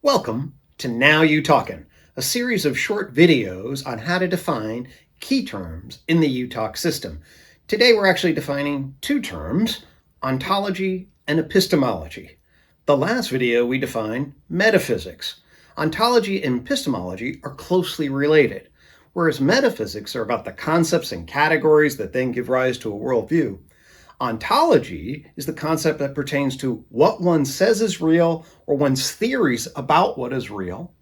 Welcome to Now UTOKing, a series of short videos on how to define key terms in the UTOK system. Today we're actually defining two terms, ontology and epistemology. The last video we defined metaphysics. Ontology and epistemology are closely related, whereas metaphysics are about the concepts and categories that then give rise to a worldview. Ontology is the concept that pertains to what one says is real or one's theories about what is real,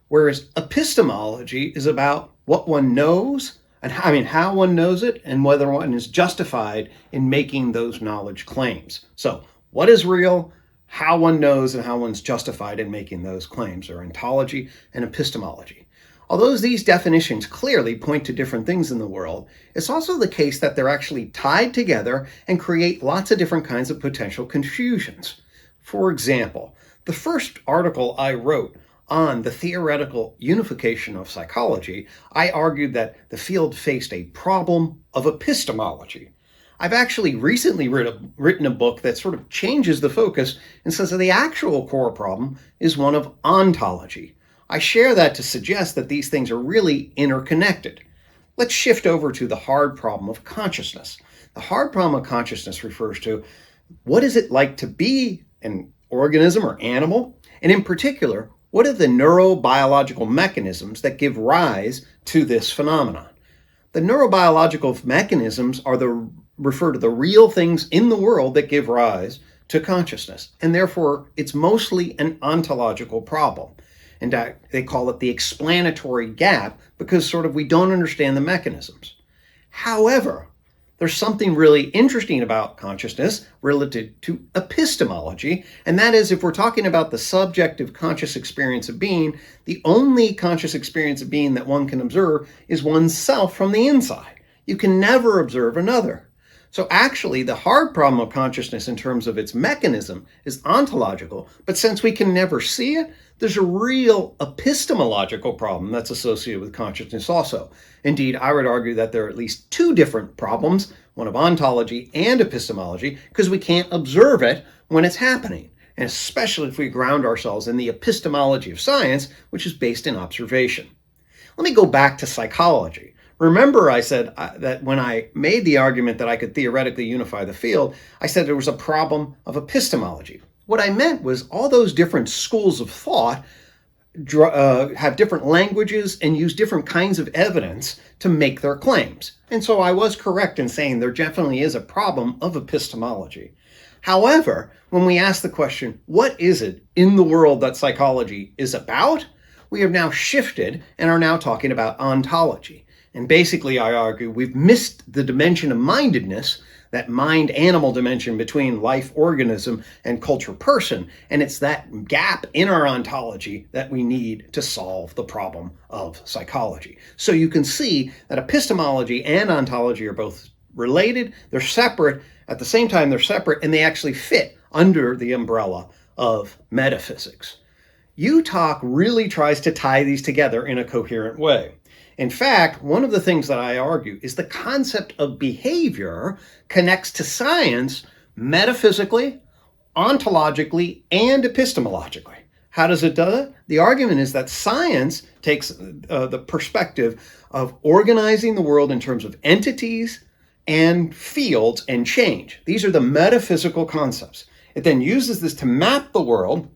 whereas epistemology is about what one knows and how one knows it and whether one is justified in making those knowledge claims. So what is real, how one knows, and how one's justified in making those claims are ontology and epistemology. Although these definitions clearly point to different things in the world, it's also the case that they're actually tied together and create lots of different kinds of potential confusions. For example, the first article I wrote on the theoretical unification of psychology, I argued that the field faced a problem of epistemology. I've actually recently written a book that sort of changes the focus and says that the actual core problem is one of ontology. I share that to suggest that these things are really interconnected. Let's shift over to the hard problem of consciousness. The hard problem of consciousness refers to what is it like to be an organism or animal, and in particular, what are the neurobiological mechanisms that give rise to this phenomenon? The neurobiological mechanisms refer to the real things in the world that give rise to consciousness, and therefore it's mostly an ontological problem. And they call it the explanatory gap because we don't understand the mechanisms. However, there's something really interesting about consciousness related to epistemology, and that is if we're talking about the subjective conscious experience of being, the only conscious experience of being that one can observe is oneself from the inside. You can never observe another. So actually, the hard problem of consciousness in terms of its mechanism is ontological, but since we can never see it, there's a real epistemological problem that's associated with consciousness also. Indeed, I would argue that there are at least two different problems, one of ontology and epistemology, because we can't observe it when it's happening, and especially if we ground ourselves in the epistemology of science, which is based in observation. Let me go back to psychology. Remember, I said that when I made the argument that I could theoretically unify the field, I said there was a problem of epistemology. What I meant was all those different schools of thought have different languages and use different kinds of evidence to make their claims. And so I was correct in saying there definitely is a problem of epistemology. However, when we ask the question, what is it in the world that psychology is about? We have now shifted and are now talking about ontology. And basically, I argue we've missed the dimension of mindedness, that mind-animal dimension between life organism and culture person, and it's that gap in our ontology that we need to solve the problem of psychology. So you can see that epistemology and ontology are both related, they're separate, at the same time they're separate, and they actually fit under the umbrella of metaphysics. UTOK really tries to tie these together in a coherent way. In fact, one of the things that I argue is the concept of behavior connects to science metaphysically, ontologically, and epistemologically. How does it do it? The argument is that science takes the perspective of organizing the world in terms of entities and fields and change. These are the metaphysical concepts. It then uses this to map the world,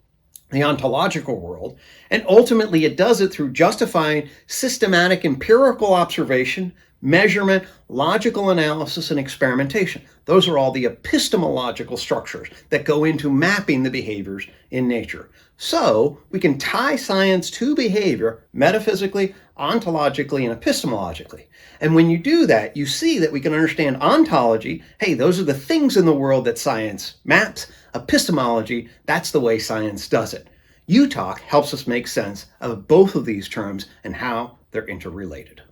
the ontological world, and ultimately it does it through justifying systematic empirical observation, measurement, logical analysis, and experimentation. Those are all the epistemological structures that go into mapping the behaviors in nature. So we can tie science to behavior metaphysically, ontologically, and epistemologically. And when you do that, you see that we can understand ontology. Hey, those are the things in the world that science maps. Epistemology, that's the way science does it. UTOK helps us make sense of both of these terms and how they're interrelated.